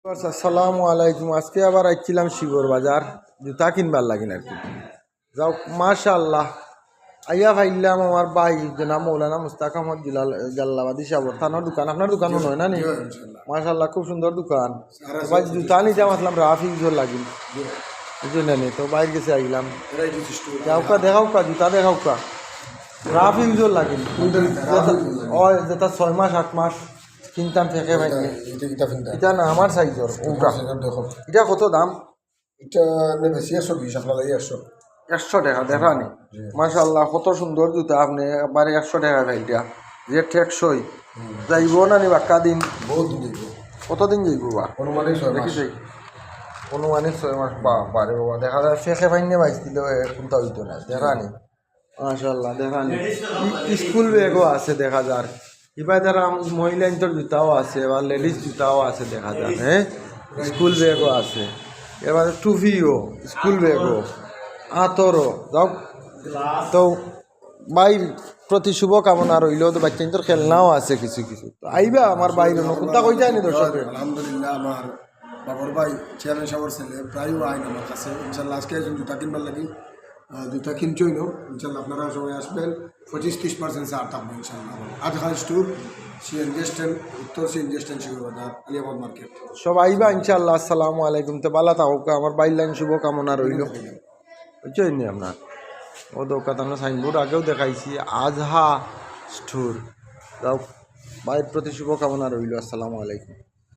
আসসালামু আলাইকুম। আজকে আবার আইছিলাম শিবর বাজার জুতা কিনবার লাগিন আর কি। যাও মাশাআল্লাহ আইয়া ভাইলাম আমার ভাই জনাব মৌলানা মুস্তাক আহমদ জাল্লাবাদী সাবর থানার দোকান। আপনার দোকানও নয় না নি? মাশাআল্লাহ খুব সুন্দর দোকান। তো ভাই জুতা নিতাম আসলাম রাফি জোর লাগিন বুঝলেন নি? তো বাইর গেছে আইলাম যাওকা দেখাওকা জুতা দেখাওকা রাফি জোর লাগিন ও যেটা 6 মাস 8 মাস কিনতাম থেকে ভাই এটা না আমার সাইজর ওটা এটা কত দাম? এটা বেশি 120 আপনার 100 টাকা দেখা নি মাশাআল্লাহ কত সুন্দর জুতা আপনি একবারে 100 টাকা ভাইটা যে টেকসই যাইব না নি বাক্কা দিন বহুত দিন যাইব কতদিন যাইব বা অনুমানিক 6 মাস অনুমানিক 6 মাস বা বারে বাবা দেখা যায় ফেঁকে ফাইনে বাইস দিলে কোনটা হইতো না দেখা নি মাশাআল্লাহ দেখা নি স্কুল ব্যাগও আছে দেখা যায় এবার যারা মহিলা ইন্তর জুতাও আছে বা লেডিস জুতাও আছে দেখা যায় হ্যাঁ স্কুল ব্যাগও আছে এবার টুপিও স্কুল ব্যাগও আতরও যাও তো বাইর প্রতি শুভকামনা রইল তো বাচ্চা ইন্তর খেলনাও আছে কিছু কিছু তো আইবা আমার বাইরে কোনটা কই যায়নি দর্শক আলহামদুলিল্লাহ আমার বাবর ভাই চেয়ারম্যান সাহেবের ছেলে প্রায়ও আইন আমার কাছে ইনশাল্লাহ আজকে একজন জুতা কিনবার লাগি জুতা কিনছই নো ইনশাল্লাহ আপনারা সবাই আসবেন 25-30% ছাড় থাকবো ইনশাল্লাহ আজহাজ ট্যুর সিএনজি স্ট্যান্ড উত্তর CNG stand Shibbazar Aliabad market সব আইবা ইনশাল্লাহ। আসসালামু আলাইকুম। তো বালা থাকুক আমার বাইর লাইন শুভকামনা রইল বুঝছেন নি আপনার ও দোকান আমরা সাইনবোর্ড আগেও দেখাইছি আজহা স্টোর যাও বাইর প্রতি শুভকামনা রইল। আসসালামু আলাইকুম।